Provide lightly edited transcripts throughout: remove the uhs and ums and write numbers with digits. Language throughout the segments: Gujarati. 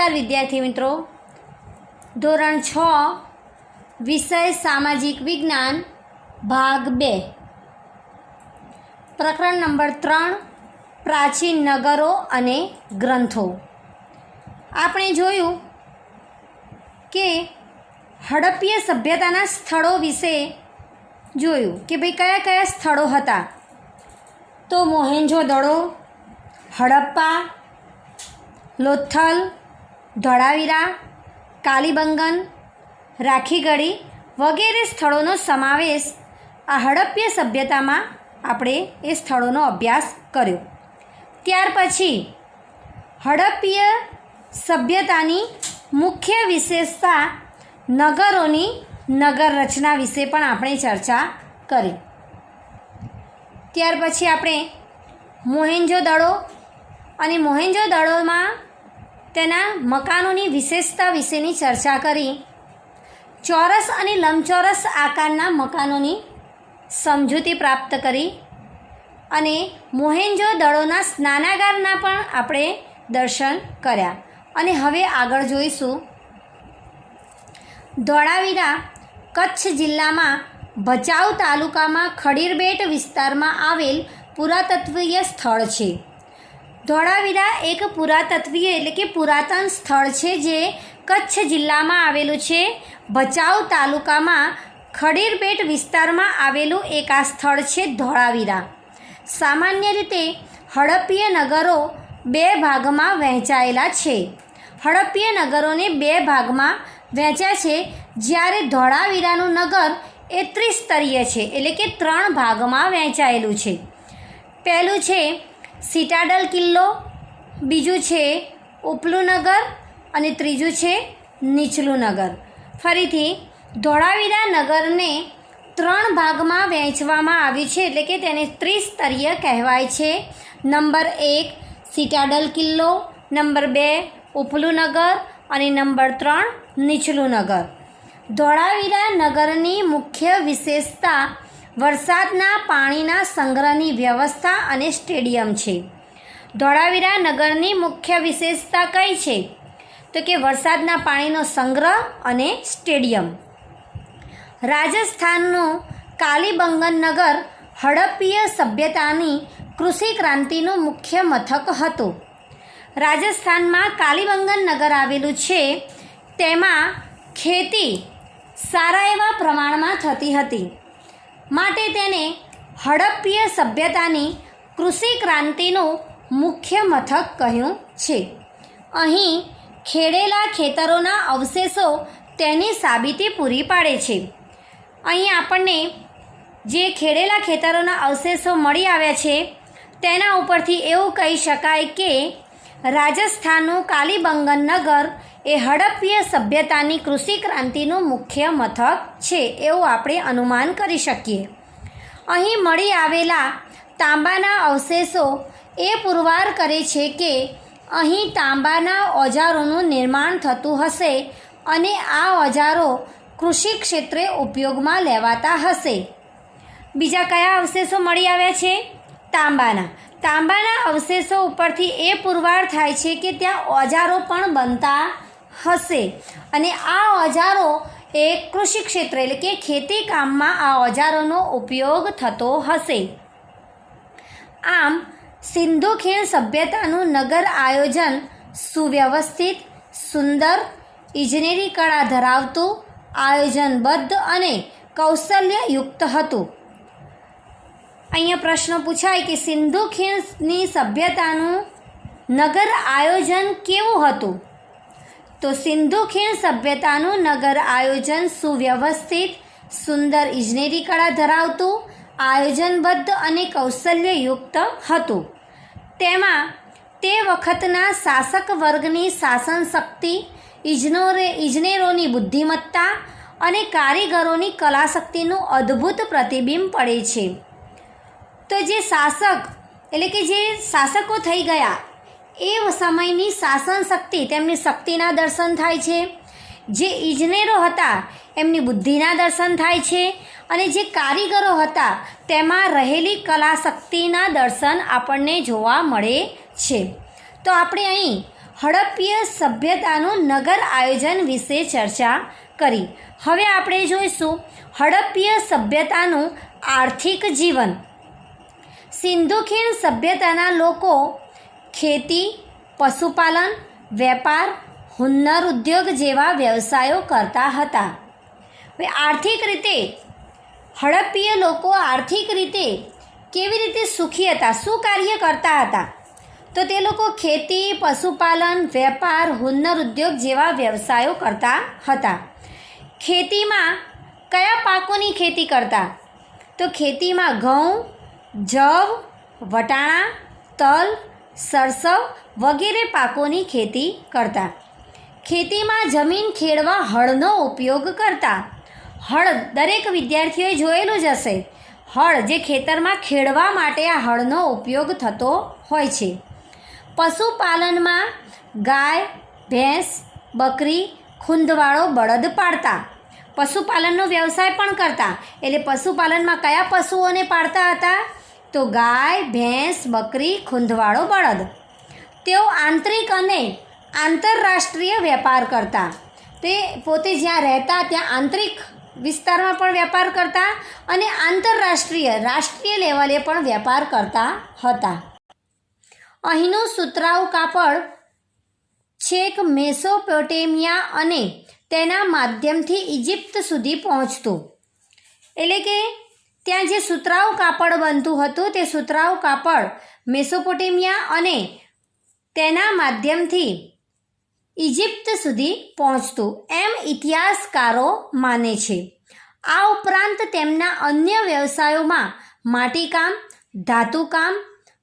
નમસ્કાર વિદ્યાર્થી મિત્રો, ધોરણ 6 વિષય સામાજિક વિજ્ઞાન ભાગ 2 પ્રકરણ નંબર 3 પ્રાચીન નગરો અને ગ્રંથો. આપણે જોયું કે હડપ્પીય સભ્યતાના સ્થળો વિશે જોયું કે ભાઈ કયા કયા સ્થળો હતા. તો મોહેંજો-દડો, હડપ્પા, લોથલ, ધોળાવીરા, કાલીબંગન, રાખીગઢી વગેરે સ્થળોનો સમાવેશ આ હડપ્પીય સભ્યતામાં આપણે એ સ્થળોનો અભ્યાસ કર્યો. ત્યાર પછી હડપ્પીય સભ્યતાની મુખ્ય વિશેષતા નગરોની નગર રચના વિશે પણ આપણે ચર્ચા કરી. ત્યાર પછી આપણે મોહેંજો-દડો અને મોહેંજો-દડોમાં તેના મકાનોની વિશેષતા વિશેની ચર્ચા કરી. ચોરસ અને લંબચોરસ આકારના મકાનોની સમજૂતી પ્રાપ્ત કરી અને મોહેંજો-દડોના સ્નાનાગારના પણ આપણે દર્શન કર્યા. અને હવે આગળ જોઈશું ધોળાવીરા કચ્છ જિલ્લામાં ભચાઉ તાલુકામાં ખડીરબેટ વિસ્તારમાં આવેલ પુરાતત્વીય સ્થળ છે. ધોળાવીરા એક પુરાતત્વીય એટલે કે પુરાતન સ્થળ છે જે કચ્છ જિલ્લામાં આવેલું છે. ભચાઉ તાલુકામાં ખડીરબેટ વિસ્તારમાં આવેલું એક આ સ્થળ છે ધોળાવીરા. સામાન્ય રીતે હડપ્પીય નગરો બે ભાગમાં વહેંચાયેલા છે. હડપ્પીય નગરોને બે ભાગમાં વહેંચ્યા છે, જ્યારે ધોળાવીરાનું નગર એ ત્રિસ્તરીય છે એટલે કે 3 ભાગમાં વહેંચાયેલું છે. પહેલું છે સિટાડલ કિલ્લો, બીજું છે ઉપલું નગર અને ત્રીજું છે નીચલું નગર. ફરીથી ધોળાવીરા નગરને 3 ભાગમાં વહેંચવામાં આવ્યું છે એટલે કે તેને ત્રિસ્તરીય કહેવાય છે. નંબર 1 સિટાડલ કિલ્લો, નંબર 2 ઉપલું નગર અને નંબર 3 નીચલું નગર. ધોળાવીરા નગરની મુખ્ય વિશેષતા વરસાદના પાણીના સંગ્રહની વ્યવસ્થા અને સ્ટેડિયમ છે. ધોળાવીરા નગરની મુખ્ય વિશેષતા કઈ છે? તો કે વરસાદના પાણીનો સંગ્રહ અને સ્ટેડિયમ. રાજસ્થાનનું કાલીબંગન નગર હડપ્પીય સભ્યતાની કૃષિ ક્રાંતિનું મુખ્ય મથક હતું. રાજસ્થાનમાં કાલીબંગન નગર આવેલું છે. તેમાં ખેતી સારા એવા પ્રમાણમાં થતી હતી, માટે તેને હડપ્પીય સભ્યતાની કૃષિ ક્રાંતિનું મુખ્ય મથક કહ્યું છે. અહીં ખેડેલા ખેતરોના અવશેષો તેની સાબિતી પૂરી પાડે છે. અહીં આપણને જે ખેડેલા ખેતરોના અવશેષો મળી આવ્યા છે તેના ઉપરથી એવું કહી શકાય કે રાજસ્થાનનું કાલીબંગન નગર એ હડપ્પીય સભ્યતાની કૃષિ ક્રાંતિનું મુખ્ય મથક છે એવું આપણે અનુમાન કરી શકીએ. અહીં મળી આવેલા તાંબાના અવશેષો એ પુરવાર કરે છે કે અહીં તાંબાના ઓજારોનું નિર્માણ થતું હશે અને આ ઓજારો કૃષિ ક્ષેત્રે ઉપયોગમાં લેવાતા હશે. બીજા કયા અવશેષો મળી આવ્યા છે? તાંબાના અવશેષો ઉપરથી એ પુરવાર થાય છે કે ત્યાં ઓજારો પણ બનતા હશે અને આ ઓજારો એ કૃષિ ક્ષેત્ર એટલે કે ખેતી કામમાં આ ઓજારોનો ઉપયોગ થતો હશે. આમ સિંધુ ખીણ સભ્યતાનું નગર આયોજન સુવ્યવસ્થિત, સુંદર, ઇજનેરી કળા ધરાવતું, આયોજનબદ્ધ અને કૌશલ્યયુક્ત હતું. અહીંયા પ્રશ્ન પૂછાય કે સિંધુ ખીણની સભ્યતાનું નગર આયોજન કેવું હતું? તો સિંધુ ખીણ સભ્યતાનું નગર આયોજન સુવ્યવસ્થિત, સુંદર, ઇજનેરી કળા ધરાવતું, આયોજનબદ્ધ અને કૌશલ્યયુક્ત હતું. તેમાં તે વખતના શાસક વર્ગની શાસન શક્તિ, ઇજનેરોની બુદ્ધિમત્તા અને કારીગરોની કલાશક્તિનું અદ્ભુત પ્રતિબિંબ પડે છે. તો જે શાસક એટલે કે જે શાસકો થઈ ગયા એ સમયની શાસન શક્તિ, તેમની શક્તિના દર્શન થાય છે. જે ઇજનેરો હતા એમની બુદ્ધિના દર્શન થાય છે અને જે કારીગરો હતા તેમાં રહેલી કલાશક્તિના દર્શન આપણને જોવા મળે છે. તો આપણે અહીં હડપ્પીય સભ્યતાનું નગર આયોજન વિશે ચર્ચા કરી. હવે આપણે જોઈશું હડપ્પીય સભ્યતાનું આર્થિક જીવન. સિંધુ ખીણ સભ્યતાના લોકો ખેતી, પશુપાલન, વેપાર, હુન્નર ઉદ્યોગ જેવા વ્યવસાયો કરતા હતા. હવે આર્થિક રીતે હડપ્પીય લોકો આર્થિક રીતે કેવી રીતે સુખી હતા, શું કાર્ય કરતા હતા? તો તે લોકો ખેતી, પશુપાલન, વેપાર, હુન્નર ઉદ્યોગ જેવા વ્યવસાયો કરતા હતા. ખેતીમાં કયા પાકોની ખેતી કરતા? તો ખેતીમાં ઘઉં, જવ, વટાણા, તલ, સરસવ વગેરે પાકોની ખેતી કરતા. ખેતીમાં જમીન ખેડવા હળનો ઉપયોગ કરતા. હળ દરેક વિદ્યાર્થીઓએ જોયેલું જ હશે. હળ જે ખેતરમાં ખેડવા માટે આ હળનો ઉપયોગ થતો હોય છે. પશુપાલનમાં ગાય, ભેંસ, બકરી, ખૂંદવાળો બળદ પાળતા. પશુપાલનનો વ્યવસાય પણ કરતા. એટલે પશુપાલનમાં કયા પશુઓને પાળતા હતા? તો ગાય, ભેંસ, બકરી, ખૂંદવાળો બળદ. તેઓ આંતરિક અને આંતરરાષ્ટ્રીય વેપાર કરતા. તે પોતે જ્યાં રહેતા ત્યાં આંતરિક વિસ્તારમાં પણ વેપાર કરતા અને આંતરરાષ્ટ્રીય રાષ્ટ્રીય લેવલે પણ વેપાર કરતા હતા. અહીંનું સુતરાઉ કાપડ છેક મેસોપોટેમિયા અને તેના માધ્યમથી ઇજિપ્ત સુધી પહોંચતું. એટલે કે ત્યાં જે સુતરાઉ કાપડ બનતું હતું તે સુતરાઉ કાપડ મેસોપોટેમિયા અને તેના માધ્યમથી ઇજિપ્ત સુધી પહોંચતું એમ ઇતિહાસકારો માને છે. આ ઉપરાંત તેમના અન્ય વ્યવસાયોમાં માટીકામ, ધાતુકામ,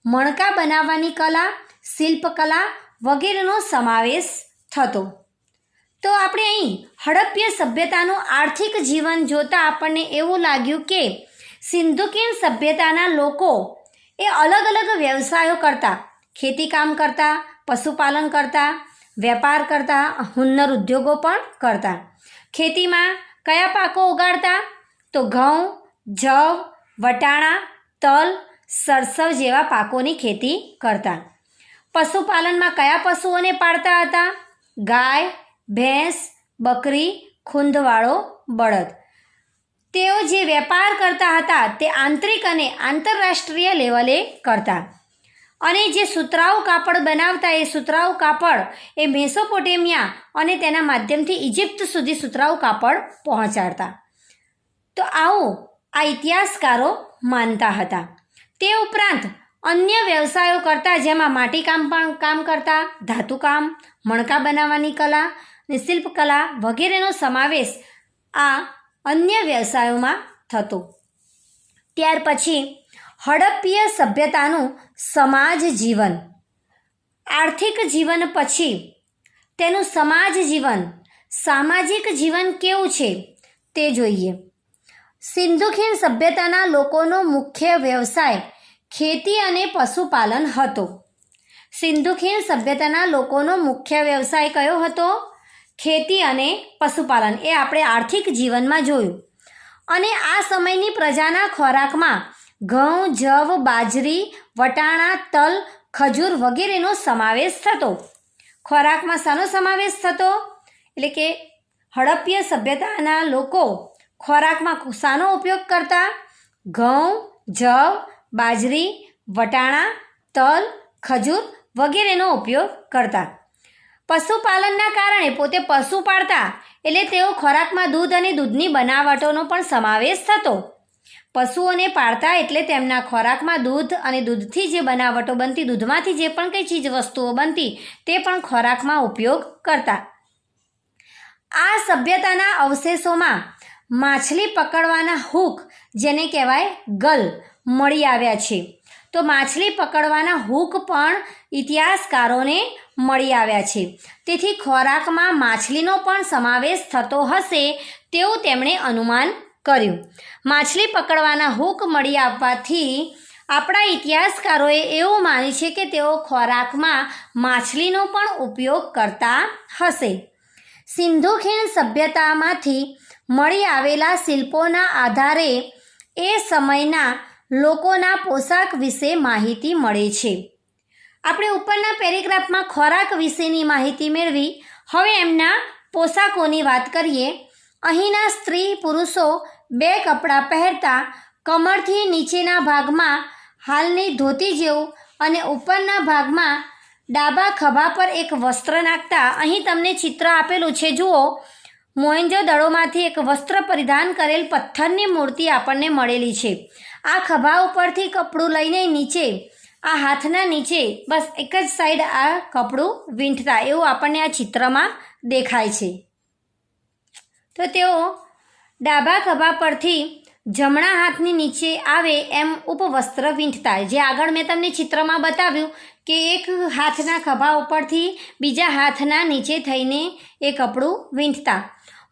મણકા બનાવવાની કલા, શિલ્પકલા વગેરેનો સમાવેશ થતો. તો આપણે અહીં હડપ્પીય સભ્યતાનું આર્થિક જીવન જોતાં આપણને એવું લાગ્યું કે સિંધુ ખીણ સભ્યતાના લોકો એ અલગ અલગ વ્યવસાયો કરતા. ખેતીકામ કરતા, પશુપાલન કરતા, વેપાર કરતા, હુન્નર ઉદ્યોગો પણ કરતા. ખેતીમાં કયા પાકો ઉગાડતા? તો ઘઉં, જવ, વટાણા, તલ, સરસવ જેવા પાકોની ખેતી કરતા. પશુપાલનમાં કયા પશુઓને પાળતા હતા? ગાય, ભેંસ, બકરી, ખૂંદવાળો બળદ. તેઓ જે વેપાર કરતા હતા તે આંતરિક અને આંતરરાષ્ટ્રીય લેવલે કરતા. અને જે સુતરાઉ કાપડ બનાવતા એ સુતરાઉ કાપડ એ મેસોપોટેમિયા અને તેના માધ્યમથી ઇજિપ્ત સુધી સુતરાઉ કાપડ પહોંચાડતા. તો આવું આ ઇતિહાસકારો માનતા હતા. તે ઉપરાંત અન્ય વ્યવસાયો કરતા, જેમાં માટીકામ પણ કામ કરતા, ધાતુકામ, મણકા બનાવવાની કલા અને શિલ્પકલા વગેરેનો સમાવેશ આ અન્ય વ્યવસાયોમાં થતો. ત્યાર પછી હડપ્પીય સભ્યતાનું સમાજ જીવન. આર્થિક જીવન પછી તેનું સમાજ જીવન, સામાજિક જીવન કેવું છે તે જોઈએ. સિંધુ ખીણ સભ્યતાના લોકોનો મુખ્ય વ્યવસાય ખેતી અને પશુપાલન હતો. સિંધુ ખીણ સભ્યતાના લોકોનો મુખ્ય વ્યવસાય કયો હતો? ખેતી અને પશુપાલન. એ આપણે આર્થિક જીવનમાં જોયું. અને આ સમયની પ્રજાના ખોરાકમાં ઘઉં, જવ, બાજરી, વટાણા, તલ, ખજૂર વગેરેનો સમાવેશ થતો. ખોરાકમાં શાનો સમાવેશ થતો? એટલે કે હડપ્પીય સભ્યતાના લોકો ખોરાકમાં શાનો ઉપયોગ કરતા? ઘઉં, જવ, બાજરી, વટાણા, તલ, ખજૂર વગેરેનો ઉપયોગ કરતા. પશુપાલનના કારણે પોતે પશુ પાળતા, એટલે તેઓ ખોરાકમાં દૂધ અને દૂધની બનાવટોનો પણ સમાવેશ થતો. પશુઓને પાળતા એટલે તેમના ખોરાકમાં દૂધ અને દૂધથી જે બનાવટો બનતી, દૂધમાંથી જે પણ કંઈ ચીજ વસ્તુઓ બનતી તે પણ ખોરાકમાં ઉપયોગ કરતા. આ સભ્યતાના અવશેષોમાં માછલી પકડવાના હૂક, જેને કહેવાય ગલ, મળી આવ્યા છે. તો માછલી પકડવાના હૂક પણ ઇતિહાસકારોને મળી આવ્યા છે. તેથી ખોરાકમાં માછલીનો પણ સમાવેશ થતો હશે તેવું તેમણે અનુમાન કર્યું. માછલી પકડવાના હૂક મળી આવવાથી આપણા ઇતિહાસકારોએ એવું માન્યું છે કે તેઓ ખોરાકમાં માછલીનો પણ ઉપયોગ કરતા હશે. સિંધુ ખીણ સભ્યતામાંથી મળી આવેલા શિલ્પોના આધારે એ સમયના લોકોના પોશાક વિશે માહિતી મળે છે. આપણે ઉપરના પેરેગ્રાફમાં ખોરાક વિશેની માહિતી મેળવી. હવે એમના પોશાકોની વાત કરીએ. અહીંના સ્ત્રી પુરુષો 2 કપડાં પહેરતા, કમરથી નીચેના ભાગમાં હાલની ધોતી જેવું અને ઉપરના ભાગમાં ડાબા ખભા પર એક વસ્ત્ર નાખતા. અહીં તમને ચિત્ર આપેલું છે, જુઓ. મોહેંજો-દડોમાંથી એક વસ્ત્ર પરિધાન કરેલ પથ્થરની મૂર્તિ આપણને મળેલી છે. આ ખભા ઉપરથી કપડું લઈને નીચે, આ હાથના નીચે બસ એક જ સાઈડ આ કપડું વીંટતા એવું આપણને આ ચિત્રમાં દેખાય છે. તો તેઓ ડાબા ખભા પરથી જમણા હાથની નીચે આવે એમ ઉપવસ્ત્ર વીંટતા. જે આગળ મેં તમને ચિત્રમાં બતાવ્યું કે એક હાથના ખભા ઉપરથી બીજા હાથના નીચે થઈને એ કપડું વીંટતા.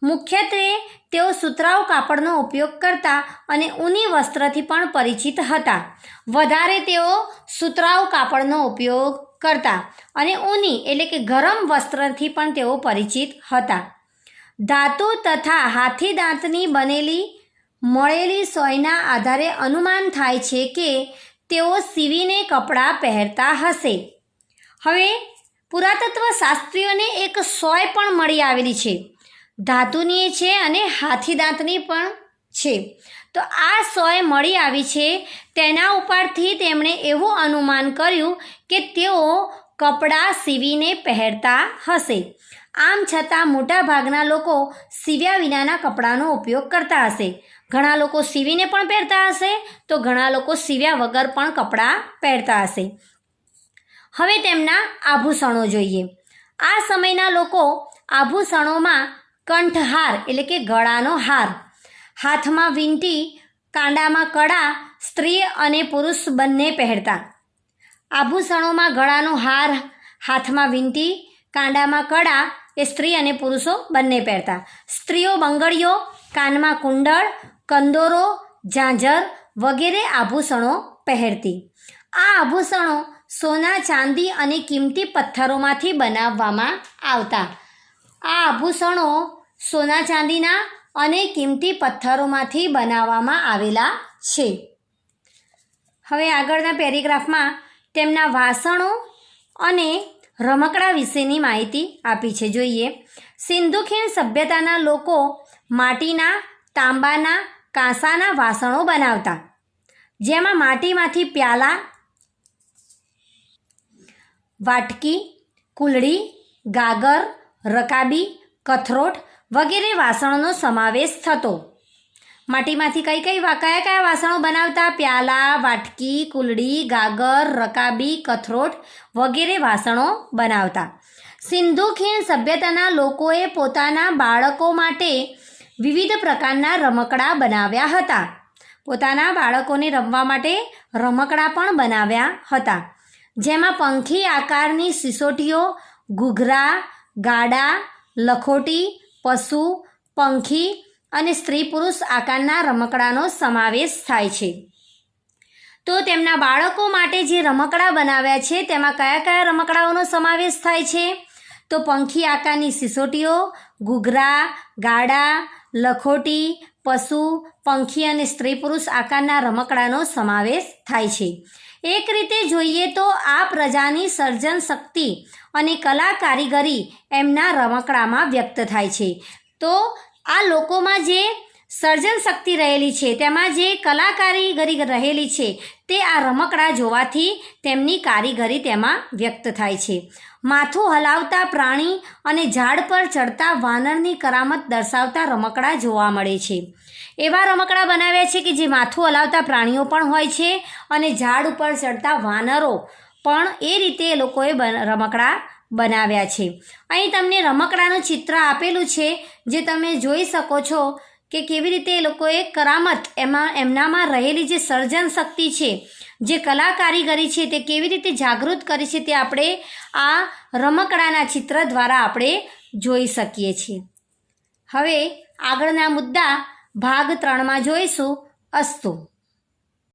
મુખ્યત્વે તેઓ સુતરાઉ કાપડનો ઉપયોગ કરતા અને ઊની વસ્ત્રથી પણ પરિચિત હતા. વધારે તેઓ સુતરાઉ કાપડનો ઉપયોગ કરતા અને ઊની એટલે કે ગરમ વસ્ત્રથી પણ તેઓ પરિચિત હતા. ધાતુ તથા હાથી દાંતની બનેલી મળેલી સોયના આધારે અનુમાન થાય છે કે તેઓ સીવીને કપડાં પહેરતા હશે. હવે પુરાતત્વ શાસ્ત્રીઓને એક સોય પણ મળી આવેલી છે. ધાતુની છે અને હાથી દાંતની પણ છે. તો આ સોય મળી આવી છે. તેના ઉપરથી તેમણે એવું અનુમાન કર્યું કે તેઓ કપડાં સીવીને પહેરતા હશે. આમ છતાં મોટાભાગના લોકો સીવ્યા વિનાના કપડાનો ઉપયોગ કરતા હશે. ઘણા લોકો સીવીને પણ પહેરતા હશે, તો ઘણા લોકો સીવ્યા વગર પણ કપડાં પહેરતા હશે. હવે તેમના આભૂષણો જોઈએ. આ સમયના લોકો આભૂષણોમાં કંઠહાર એટલે કે ગળાનો હાર, હાથમાં વીંટી, કાંડામાં કડા સ્ત્રી અને પુરુષ બંને પહેરતા. આભૂષણોમાં ગળાનો હાર, હાથમાં વીંટી, કાંડામાં કડા એ સ્ત્રી અને પુરુષો બંને પહેરતા. સ્ત્રીઓ બંગડીઓ, કાનમાં કુંડળ, કંદોરો, ઝાંઝર વગેરે આભૂષણો પહેરતી. આ આભૂષણો સોના, ચાંદી અને કિંમતી પથ્થરોમાંથી બનાવવામાં આવતા. આ આભૂષણો સોના, ચાંદીના અને કિંમતી પથ્થરોમાંથી બનાવવામાં આવેલા છે. હવે આગળના પેરેગ્રાફમાં તેમના વાસણો અને રમકડા વિશેની માહિતી આપી છે. જોઈએ. સિંધુ ખીણ સભ્યતાના લોકો માટીના, તાંબાના, કાંસાના વાસણો બનાવતા, જેમાં માટીમાંથી પ્યાલા, વાટકી, કુલડી, ગાગર, રકાબી, કથરોટ વગેરે વાસણોનો સમાવેશ થતો. માટીમાંથી કયા વાસણો બનાવતા? પ્યાલા, વાટકી, કુલડી, ગાગર, રકાબી, કથરોટ વગેરે વાસણો બનાવતા. સિંધુ ખીણ સભ્યતાના લોકોએ પોતાના બાળકો માટે વિવિધ પ્રકારના રમકડા બનાવ્યા હતા. પોતાના બાળકોને રમવા માટે રમકડા પણ બનાવ્યા હતા, જેમાં પંખી આકારની સિસોટીઓ, ઘૂઘરા, ગાડા, લખોટી, પશુ, પંખી અને સ્ત્રી પુરુષ આકારના રમકડાનો સમાવેશ થાય છે. તો તેમના બાળકો માટે જે રમકડા બનાવ્યા છે તેમાં કયા રમકડાઓનો સમાવેશ થાય છે? તો પંખી આકારની સિસોટીઓ, ઘૂઘરા, ગાડા, લખોટી, પશુ, પંખી અને સ્ત્રી પુરુષ આકારના રમકડાનો સમાવેશ થાય છે. એક રીતે જોઈએ તો આ પ્રજાની સર્જન શક્તિ અને કલા કારીગરી એમના રમકડામાં વ્યક્ત થાય છે. તો આ લોકોમાં જે સર્જન શક્તિ રહેલી છે, તેમાં જે કલા કારીગરી રહેલી છે, તે આ રમકડા જોવાથી તેમની કારીગરી તેમાં વ્યક્ત થાય છે. માથું હલાવતા પ્રાણી અને ઝાડ પર ચડતા વાનરની કરામત દર્શાવતા રમકડા જોવા મળે છે. એવા રમકડા બનાવ્યા છે કે જે માથું હલાવતા પ્રાણીઓ પણ હોય છે અને ઝાડ ઉપર ચડતા વાનરો પણ એ રીતે એ લોકોએ રમકડા બનાવ્યા છે. અહીં તમને રમકડાનું ચિત્ર આપેલું છે, જે તમે જોઈ શકો છો કે કેવી રીતે એ લોકોએ કરામત એમનામાં રહેલી જે સર્જન શક્તિ છે, જે કલા કારીગરી છે, તે કેવી રીતે જાગૃત કરી છે, તે આપણે આ રમકડાના ચિત્ર દ્વારા આપણે જોઈ શકીએ છીએ. હવે આગળના મુદ્દા ભાગ 3માં જોઈશું. અસ્તુ.